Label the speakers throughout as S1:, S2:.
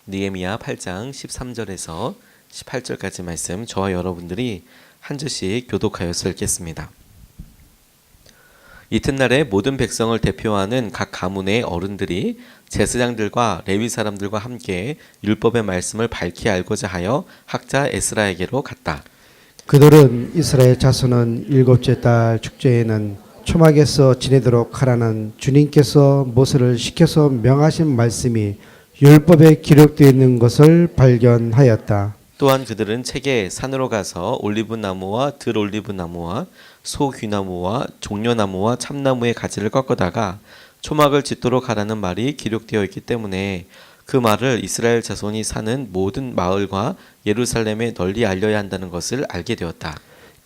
S1: 느헤미야 8장 13절에서 18절까지 말씀 저와 여러분들이 한 절씩 교독하여서 읽겠습니다. 이튿날에 모든 백성을 대표하는 각 가문의 어른들이 제사장들과 레위 사람들과 함께 율법의 말씀을 밝히 알고자 하여 학자 에스라에게로 갔다.
S2: 그들은 이스라엘 자손은 일곱째 달 축제에는 초막에서 지내도록 하라는 주님께서 모세를 시켜서 명하신 말씀이 율법에 기록되어 있는 것을 발견하였다.
S1: 또한 그들은 책에 산으로 가서 올리브나무와 들올리브나무와 소귀나무와 종려나무와 참나무의 가지를 꺾어다가 초막을 짓도록 하라는 말이 기록되어 있기 때문에 그 말을 이스라엘 자손이 사는 모든 마을과 예루살렘에 널리 알려야 한다는 것을 알게 되었다.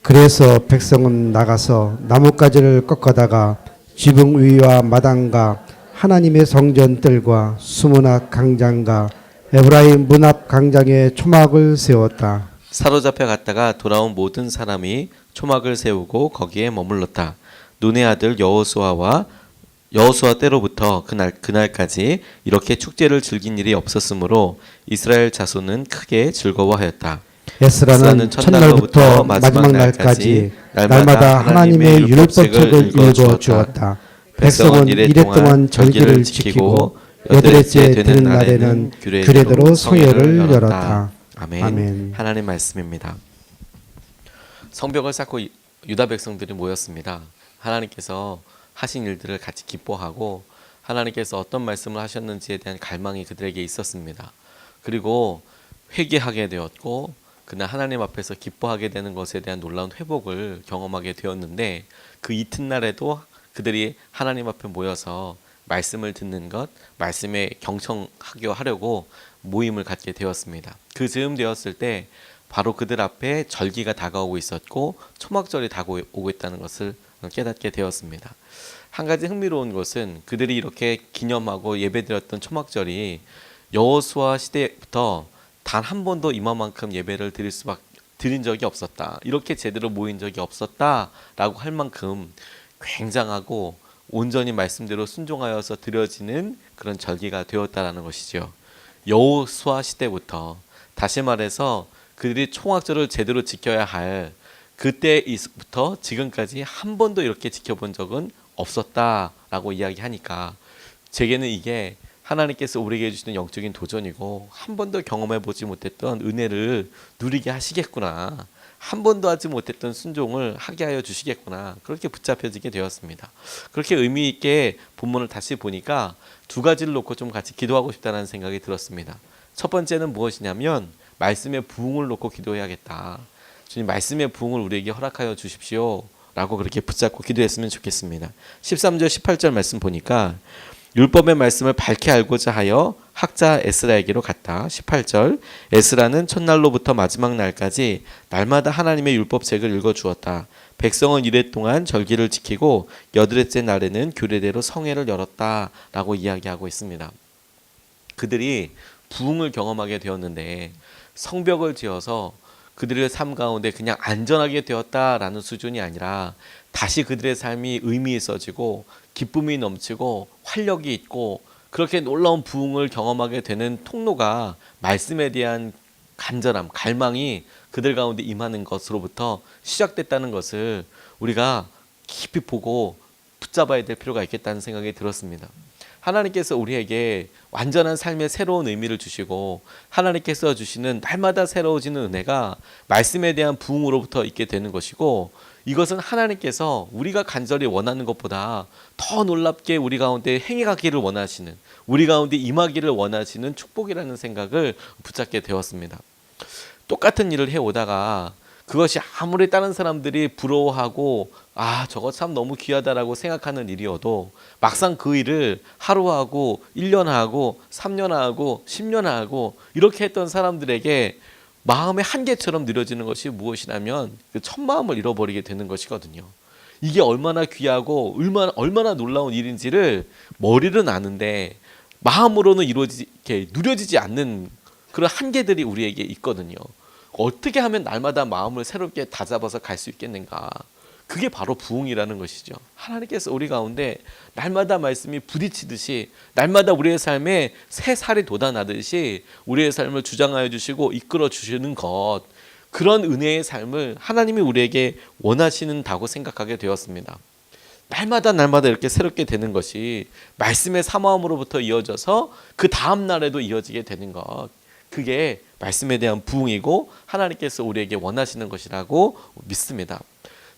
S2: 그래서 백성은 나가서 나뭇가지를 꺾어다가 지붕 위와 마당과 하나님의 성전들과 수문학 광장과 에브라임 문 앞 광장에 초막을 세웠다.
S1: 사로잡혀 갔다가 돌아온 모든 사람이 초막을 세우고 거기에 머물렀다. 눈의 아들 여호수아 때로부터 그날까지 이렇게 축제를 즐긴 일이 없었으므로 이스라엘 자손은 크게 즐거워하였다.
S2: 에스라는 첫날부터 마지막 날까지 날마다 하나님의 율법책을 읽어 주었다. 백성은 이래 동안 절기를 지키고 여덟째 되는 날에는 규례대로 성회를 열었다.
S1: 아멘. 하나님 말씀입니다. 성벽을 쌓고 유다 백성들이 모였습니다. 하나님께서 하신 일들을 같이 기뻐하고 하나님께서 어떤 말씀을 하셨는지에 대한 갈망이 그들에게 있었습니다. 그리고 회개하게 되었고 그날 하나님 앞에서 기뻐하게 되는 것에 대한 놀라운 회복을 경험하게 되었는데 그 이튿날에도 그들이 하나님 앞에 모여서 말씀을 듣는 것, 말씀에 경청하게 하려고 모임을 갖게 되었습니다. 그 즈음 되었을 때 바로 그들 앞에 절기가 다가오고 있었고 초막절이 다가오고 있다는 것을 깨닫게 되었습니다. 한 가지 흥미로운 것은 그들이 이렇게 기념하고 예배드렸던 초막절이 여호수아 시대부터 단 한 번도 이만큼 예배를 드린 적이 없었다. 이렇게 제대로 모인 적이 없었다라고 할 만큼 굉장하고 온전히 말씀대로 순종하여서 드려지는 그런 절기가 되었다라는 것이죠. 여호수아 시대부터 다시 말해서 그들이 초막절을 제대로 지켜야 할 그때부터 지금까지 한 번도 이렇게 지켜본 적은 없었다라고 이야기하니까 제게는 이게 하나님께서 우리에게 주시는 영적인 도전이고 한 번도 경험해보지 못했던 은혜를 누리게 하시겠구나. 한 번도 하지 못했던 순종을 하게 하여 주시겠구나. 그렇게 붙잡혀지게 되었습니다. 그렇게 의미 있게 본문을 다시 보니까 두 가지를 놓고 좀 같이 기도하고 싶다는 생각이 들었습니다. 첫 번째는 무엇이냐면 말씀의 부흥을 놓고 기도해야겠다. 주님 말씀의 부흥을 우리에게 허락하여 주십시오. 라고 그렇게 붙잡고 기도했으면 좋겠습니다. 13절 18절 말씀 보니까 율법의 말씀을 밝히 알고자 하여 학자 에스라에게로 갔다. 18절 에스라는 첫날로부터 마지막 날까지 날마다 하나님의 율법책을 읽어주었다. 백성은 이래 동안 절기를 지키고 여덟째 날에는 규례대로 성회를 열었다 라고 이야기하고 있습니다. 그들이 부흥을 경험하게 되었는데 성벽을 지어서 그들의 삶 가운데 그냥 안전하게 되었다라는 수준이 아니라 다시 그들의 삶이 의미 있어지고 기쁨이 넘치고 활력이 있고 그렇게 놀라운 부흥을 경험하게 되는 통로가 말씀에 대한 간절함, 갈망이 그들 가운데 임하는 것으로부터 시작됐다는 것을 우리가 깊이 보고 붙잡아야 될 필요가 있겠다는 생각이 들었습니다. 하나님께서 우리에게 완전한 삶의 새로운 의미를 주시고 하나님께서 주시는 날마다 새로워지는 은혜가 말씀에 대한 부흥으로부터 있게 되는 것이고 이것은 하나님께서 우리가 간절히 원하는 것보다 더 놀랍게 우리 가운데 행해가기를 원하시는 우리 가운데 임하기를 원하시는 축복이라는 생각을 붙잡게 되었습니다. 똑같은 일을 해오다가 그것이 아무리 다른 사람들이 부러워하고 저거 참 너무 귀하다라고 생각하는 일이어도 막상 그 일을 하루 하고 1년 하고 3년 하고 10년 하고 이렇게 했던 사람들에게 마음의 한계처럼 느려지는 것이 무엇이냐면 그 첫 마음을 잃어버리게 되는 것이거든요. 이게 얼마나 귀하고 얼마나 놀라운 일인지를 머리는 아는데 마음으로는 누려지지 않는 그런 한계들이 우리에게 있거든요. 어떻게 하면 날마다 마음을 새롭게 다잡아서 갈 수 있겠는가? 그게 바로 부흥이라는 것이죠. 하나님께서 우리 가운데 날마다 말씀이 부딪히듯이 날마다 우리의 삶에 새 살이 돋아나듯이 우리의 삶을 주장하여 주시고 이끌어 주시는 것, 그런 은혜의 삶을 하나님이 우리에게 원하시는다고 생각하게 되었습니다. 날마다 이렇게 새롭게 되는 것이 말씀의 사모함으로부터 이어져서 그 다음 날에도 이어지게 되는 것, 그게 말씀에 대한 부흥이고 하나님께서 우리에게 원하시는 것이라고 믿습니다.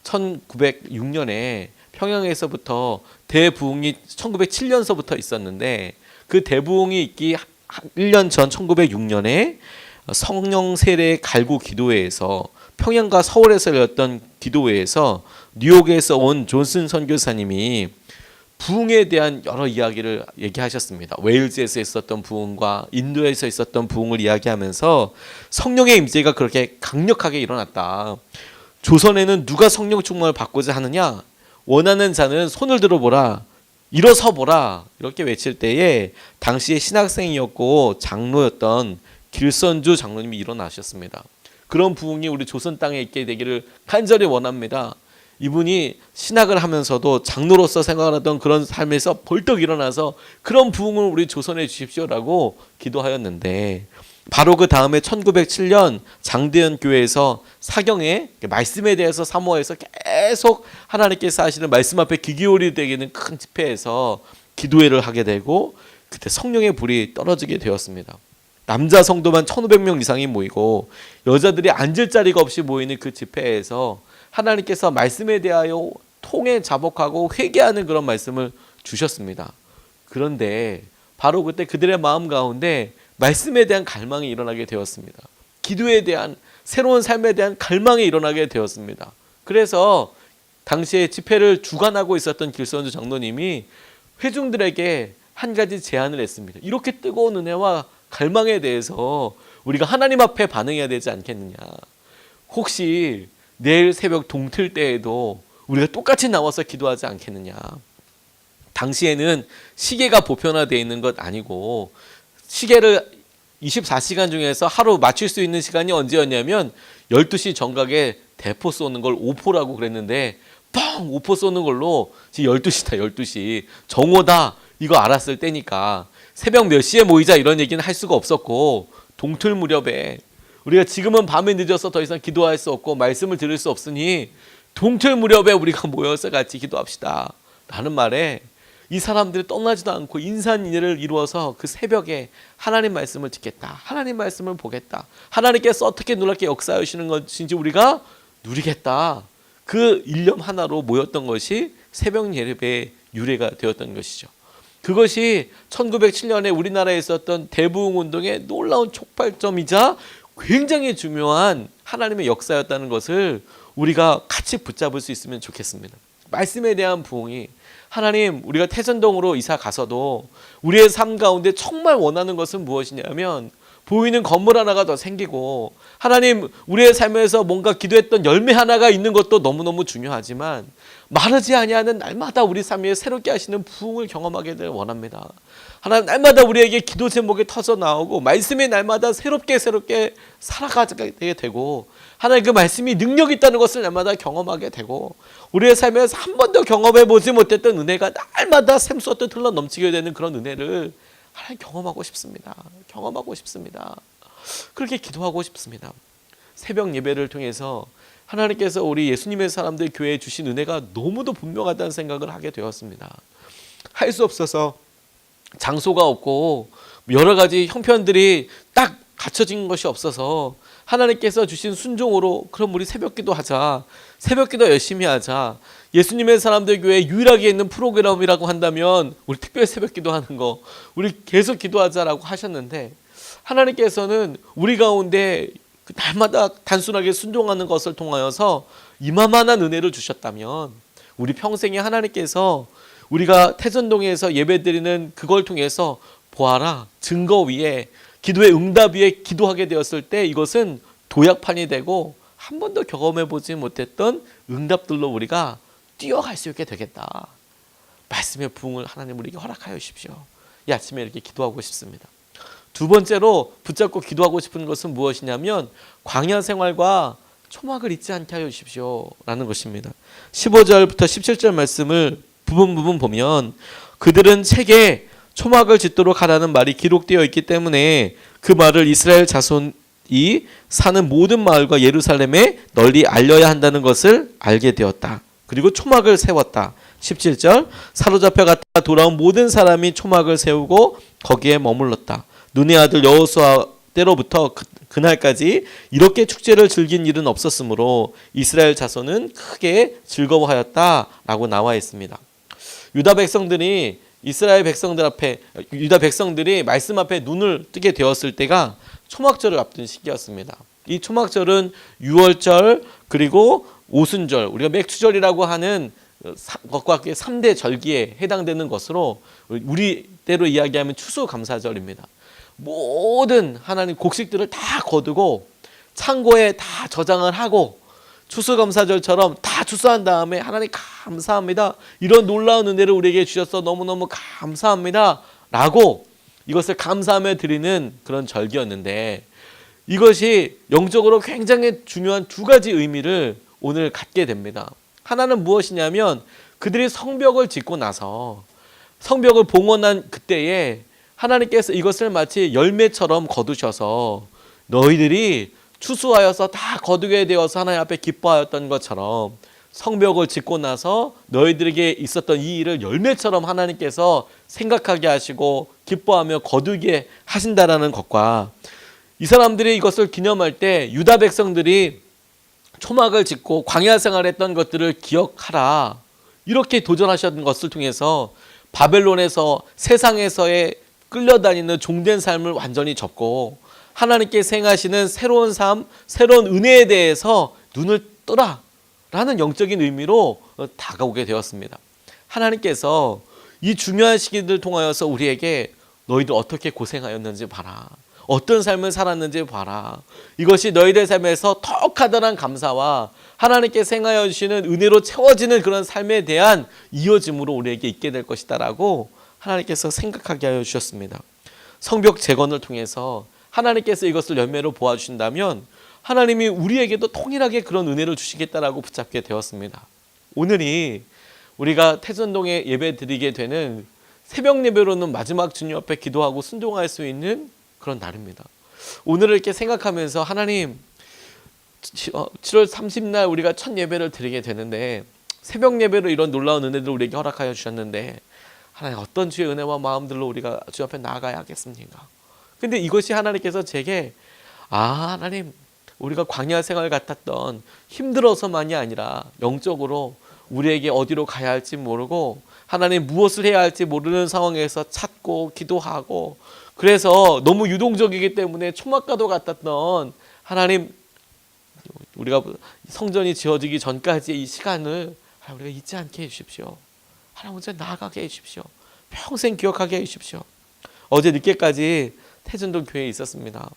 S1: 1906년에 평양에서부터 대부흥이 1907년서부터 있었는데, 그 대부흥이 있기 1년 전 1906년에 성령 세례 갈구 기도회에서, 평양과 서울에서 열렸던 기도회에서 뉴욕에서 온 존슨 선교사님이 부흥에 대한 여러 이야기를 얘기하셨습니다. 웨일즈에서 있었던 부흥과 인도에서 있었던 부흥을 이야기하면서 성령의 임재가 그렇게 강력하게 일어났다. 조선에는 누가 성령 충만을 받고자 하느냐? 원하는 자는 손을 들어보라, 일어서 보라, 이렇게 외칠 때에 당시에 신학생이었고 장로였던 길선주 장로님이 일어나셨습니다. 그런 부흥이 우리 조선 땅에 있게 되기를 간절히 원합니다. 이분이 신학을 하면서도 장로로서 생활하던 그런 삶에서 벌떡 일어나서 그런 부흥을 우리 조선에 주십시오라고 기도하였는데, 바로 그 다음에 1907년 장대현 교회에서 사경에 말씀에 대해서 사모해서 계속 하나님께서 하시는 말씀 앞에 귀 기울이게 되는 큰 집회에서 기도회를 하게 되고, 그때 성령의 불이 떨어지게 되었습니다. 남자 성도만 1,500명 이상이 모이고 여자들이 앉을 자리가 없이 모이는 그 집회에서 하나님께서 말씀에 대하여 통해 자복하고 회개하는 그런 말씀을 주셨습니다. 그런데 바로 그때 그들의 마음 가운데 말씀에 대한 갈망이 일어나게 되었습니다. 기도에 대한, 새로운 삶에 대한 갈망이 일어나게 되었습니다. 그래서 당시에 집회를 주관하고 있었던 길선주 장로님이 회중들에게 한 가지 제안을 했습니다. 이렇게 뜨거운 은혜와 갈망에 대해서 우리가 하나님 앞에 반응해야 되지 않겠느냐. 혹시 내일 새벽 동틀 때에도 우리가 똑같이 나와서 기도하지 않겠느냐. 당시에는 시계가 보편화되어 있는 것 아니고, 시계를 24시간 중에서 하루 맞출 수 있는 시간이 언제였냐면 12시 정각에 대포 쏘는 걸 오포라고 그랬는데, 뻥! 오포 쏘는 걸로 지금 12시다 12시 정오다 이거 알았을 때니까 새벽 몇 시에 모이자 이런 얘기는 할 수가 없었고, 동틀 무렵에 우리가 지금은 밤에 늦어서 더 이상 기도할 수 없고 말씀을 들을 수 없으니 동틀 무렵에 우리가 모여서 같이 기도합시다 라는 말에 이 사람들이 떠나지도 않고 인산인해를 이루어서 그 새벽에 하나님 말씀을 듣겠다, 하나님 말씀을 보겠다, 하나님께서 어떻게 놀랍게 역사하시는 것인지 우리가 누리겠다, 그 일념 하나로 모였던 것이 새벽 예배의 유래가 되었던 것이죠. 그것이 1907년에 우리나라에 있었던 대부흥 운동의 놀라운 촉발점이자 굉장히 중요한 하나님의 역사였다는 것을 우리가 같이 붙잡을 수 있으면 좋겠습니다. 말씀에 대한 부흥이, 하나님, 우리가 태전동으로 이사 가서도 우리의 삶 가운데 정말 원하는 것은 무엇이냐면 보이는 건물 하나가 더 생기고, 하나님, 우리의 삶에서 뭔가 기도했던 열매 하나가 있는 것도 너무너무 중요하지만 마르지 아니하는 날마다 우리 삶에 새롭게 하시는 부흥을 경험하게 될 원합니다. 하나님, 날마다 우리에게 기도 제목이 터져 나오고 말씀이 날마다 새롭게 살아가게 되고, 하나님 그 말씀이 능력 있다는 것을 날마다 경험하게 되고, 우리의 삶에서 한 번도 경험해 보지 못했던 은혜가 날마다 샘솟듯 흘러 넘치게 되는 그런 은혜를 하나님 경험하고 싶습니다. 경험하고 싶습니다. 그렇게 기도하고 싶습니다. 새벽 예배를 통해서 하나님께서 우리 예수님의 사람들 교회에 주신 은혜가 너무도 분명하다는 생각을 하게 되었습니다. 할 수 없어서 장소가 없고 여러 가지 형편들이 딱 갖춰진 것이 없어서 하나님께서 주신 순종으로, 그럼 우리 새벽기도 하자, 새벽기도 열심히 하자, 예수님의 사람들 교회 유일하게 있는 프로그램이라고 한다면 우리 특별 새벽기도 하는 거, 우리 계속 기도하자라고 하셨는데, 하나님께서는 우리 가운데 날마다 단순하게 순종하는 것을 통하여서 이만한 은혜를 주셨다면 우리 평생에 하나님께서 우리가 태전동에서 예배드리는 그걸 통해서 보아라, 증거 위에, 기도의 응답 위에 기도하게 되었을 때 이것은 도약판이 되고 한 번도 경험해보지 못했던 응답들로 우리가 뛰어갈 수 있게 되겠다. 말씀의 부흥을 하나님 우리에게 허락하여 주십시오. 이 아침에 이렇게 기도하고 싶습니다. 두 번째로 붙잡고 기도하고 싶은 것은 무엇이냐면, 광야 생활과 초막을 잊지 않게 하여 주십시오 라는 것입니다. 15절부터 17절 말씀을 부분 보면 그들은 책에 초막을 짓도록 하라는 말이 기록되어 있기 때문에 그 말을 이스라엘 자손이 사는 모든 마을과 예루살렘에 널리 알려야 한다는 것을 알게 되었다. 그리고 초막을 세웠다. 17절 사로잡혀 갔다가 돌아온 모든 사람이 초막을 세우고 거기에 머물렀다. 눈의 아들 여호수아 때로부터 그날까지 이렇게 축제를 즐긴 일은 없었으므로 이스라엘 자손은 크게 즐거워하였다라고 나와 있습니다. 유다 백성들이 이스라엘 백성들 앞에 유다 백성들이 말씀 앞에 눈을 뜨게 되었을 때가 초막절을 앞둔 시기였습니다. 이 초막절은 유월절 그리고 오순절 우리가 맥추절이라고 하는 것과 함께 3대 절기에 해당되는 것으로 우리 때로 이야기하면 추수감사절입니다. 모든 하나님 곡식들을 다 거두고 창고에 다 저장을 하고 추수감사절처럼 다 추수한 다음에 하나님 감사합니다. 이런 놀라운 은혜를 우리에게 주셔서 너무너무 감사합니다. 라고 이것을 감사하며 드리는 그런 절기였는데 이것이 영적으로 굉장히 중요한 두 가지 의미를 오늘 갖게 됩니다. 하나는 무엇이냐면 그들이 성벽을 짓고 나서 성벽을 봉헌한 그때에 하나님께서 이것을 마치 열매처럼 거두셔서 너희들이 추수하여서 다 거두게 되어서 하나님 앞에 기뻐하였던 것처럼 성벽을 짓고 나서 너희들에게 있었던 이 일을 열매처럼 하나님께서 생각하게 하시고 기뻐하며 거두게 하신다라는 것과 이 사람들이 이것을 기념할 때 유다 백성들이 초막을 짓고 광야 생활했던 것들을 기억하라 이렇게 도전하셨던 것을 통해서 바벨론에서 세상에서의 끌려다니는 종된 삶을 완전히 접고 하나님께 생하시는 새로운 삶, 새로운 은혜에 대해서 눈을 뜨라 라는 영적인 의미로 다가오게 되었습니다. 하나님께서 이 중요한 시기들을 통하여서 우리에게 너희들 어떻게 고생하였는지 봐라. 어떤 삶을 살았는지 봐라. 이것이 너희들 삶에서 턱하다란 감사와 하나님께 생하여 주시는 은혜로 채워지는 그런 삶에 대한 이어짐으로 우리에게 있게 될 것이다 라고 하나님께서 생각하게 하여 주셨습니다. 성벽 재건을 통해서 하나님께서 이것을 열매로 보아주신다면 하나님이 우리에게도 통일하게 그런 은혜를 주시겠다라고 붙잡게 되었습니다. 오늘이 우리가 태전동에 예배 드리게 되는 새벽 예배로는 마지막 주님 앞에 기도하고 순종할 수 있는 그런 날입니다. 오늘을 이렇게 생각하면서 하나님 7월 30날 우리가 첫 예배를 드리게 되는데 새벽 예배로 이런 놀라운 은혜를 우리에게 허락하여 주셨는데 하나님 어떤 주의 은혜와 마음들로 우리가 주 앞에 나아가야 하겠습니까? 근데 이것이 하나님께서 제게 하나님 우리가 광야 생활 같았던 힘들어서만이 아니라 영적으로 우리에게 어디로 가야 할지 모르고 하나님 무엇을 해야 할지 모르는 상황에서 찾고 기도하고 그래서 너무 유동적이기 때문에 초막과도 같았던 하나님 우리가 성전이 지어지기 전까지의 이 시간을 우리가 잊지 않게 해주십시오. 하나님 먼저 나아가게 해주십시오. 평생 기억하게 해주십시오. 어제 늦게까지 태전동 교회에 있었습니다.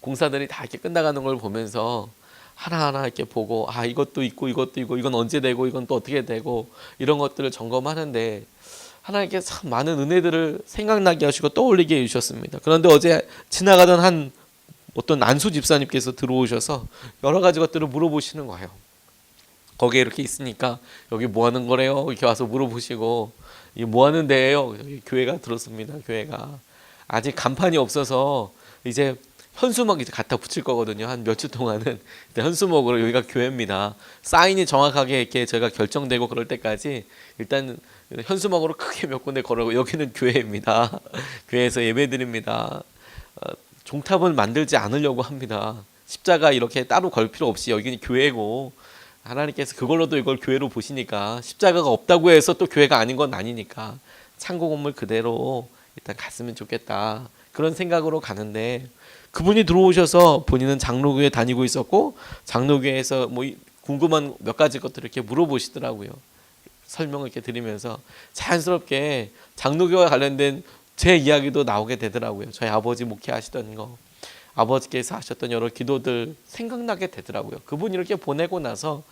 S1: 공사들이 다 이렇게 끝나가는 걸 보면서 하나하나 이렇게 보고 이것도 있고 이것도 있고 이건 언제 되고 이건 또 어떻게 되고 이런 것들을 점검하는데 하나님께 참 많은 은혜들을 생각나게 하시고 떠올리게 해주셨습니다. 그런데 어제 지나가던 한 어떤 안수 집사님께서 들어오셔서 여러 가지 것들을 물어보시는 거예요. 거기에 이렇게 있으니까 여기 뭐 하는 거래요? 이렇게 와서 물어보시고 이게 뭐 하는 데예요? 여기 교회가 들었습니다. 교회가 아직 간판이 없어서 이제 현수막 이제 갖다 붙일 거거든요. 한 몇 주 동안은 현수막으로 여기가 교회입니다. 사인이 정확하게 이렇게 제가 결정되고 그럴 때까지 일단 현수막으로 크게 몇 군데 걸고 여기는 교회입니다. 교회에서 예배드립니다. 종탑을 만들지 않으려고 합니다. 십자가 이렇게 따로 걸 필요 없이 여기는 교회고 하나님께서 그걸로도 이걸 교회로 보시니까 십자가가 없다고 해서 또 교회가 아닌 건 아니니까 창고 건물 그대로 일단 갔으면 좋겠다. 그런 생각으로 가는데 그분이 들어오셔서 본인은 장로교회 다니고 있었고 장로교회에서 뭐 궁금한 몇 가지 것들을 이렇게 물어보시더라고요. 설명을 이렇게 드리면서 자연스럽게 장로교회와 관련된 제 이야기도 나오게 되더라고요. 저희 아버지 목회하시던 거, 아버지께서 하셨던 여러 기도들 생각나게 되더라고요. 그분이 이렇게 보내고 나서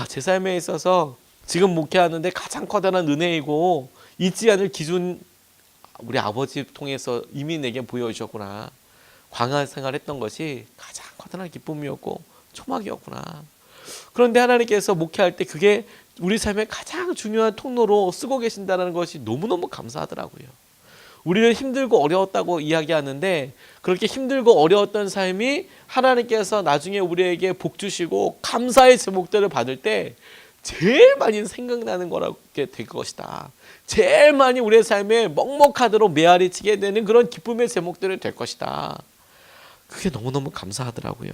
S1: 제 삶에 있어서 지금 목회하는데 가장 커다란 은혜이고 잊지 않을 기준 우리 아버지 통해서 이미 내게 보여주셨구나. 광야 생활했던 것이 가장 커다란 기쁨이었고 초막이었구나. 그런데 하나님께서 목회할 때 그게 우리 삶의 가장 중요한 통로로 쓰고 계신다는 것이 너무너무 감사하더라고요. 우리는 힘들고 어려웠다고 이야기하는데 그렇게 힘들고 어려웠던 삶이 하나님께서 나중에 우리에게 복 주시고 감사의 제목들을 받을 때 제일 많이 생각나는 거라고 될 것이다. 제일 많이 우리의 삶에 먹먹하도록 메아리 치게 되는 그런 기쁨의 제목들이 될 것이다. 그게 너무너무 감사하더라고요.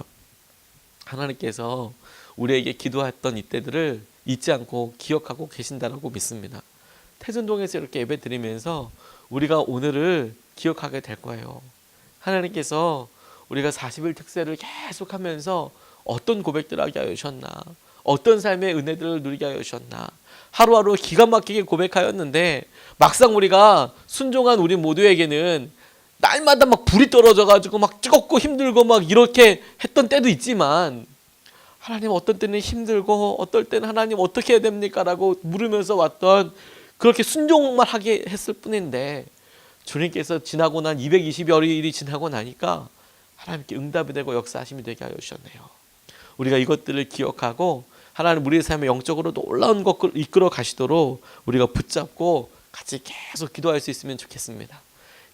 S1: 하나님께서 우리에게 기도했던 이때들을 잊지 않고 기억하고 계신다라고 믿습니다. 태전동에서 이렇게 예배 드리면서 우리가 오늘을 기억하게 될 거예요. 하나님께서 우리가 40일 특세를 계속하면서 어떤 고백들을 하게 하여 주셨나, 어떤 삶의 은혜들을 누리게 하여 주셨나, 하루하루 기가 막히게 고백하였는데 막상 우리가 순종한 우리 모두에게는 날마다 막 불이 떨어져 가지고 막 뜨겁고 힘들고 막 이렇게 했던 때도 있지만, 하나님 어떤 때는 힘들고 어떨 때는 하나님 어떻게 해야 됩니까? 라고 물으면서 왔던, 그렇게 순종만 하게 했을 뿐인데 주님께서 지나고 난 220여일이 지나고 나니까 하나님께 응답이 되고 역사하심이 되게 하여 주셨네요. 우리가 이것들을 기억하고 하나님 우리의 삶에 영적으로 놀라운 것을 이끌어 가시도록 우리가 붙잡고 같이 계속 기도할 수 있으면 좋겠습니다.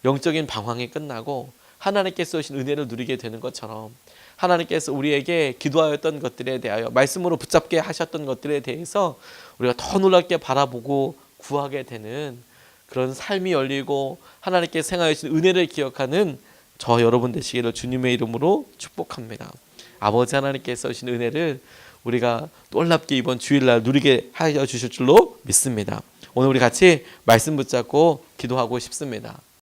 S1: 영적인 방황이 끝나고 하나님께서 주신 은혜를 누리게 되는 것처럼 하나님께서 우리에게 기도하였던 것들에 대하여 말씀으로 붙잡게 하셨던 것들에 대해서 우리가 더 놀랍게 바라보고 구하게 되는 그런 삶이 열리고 하나님께서 생하여주신 은혜를 기억하는 저 여러분 되시기를 주님의 이름으로 축복합니다. 아버지 하나님께서 주신 은혜를 우리가 놀랍게 이번 주일날 누리게 하여 주실 줄로 믿습니다. 오늘 우리 같이 말씀 붙잡고 기도하고 싶습니다.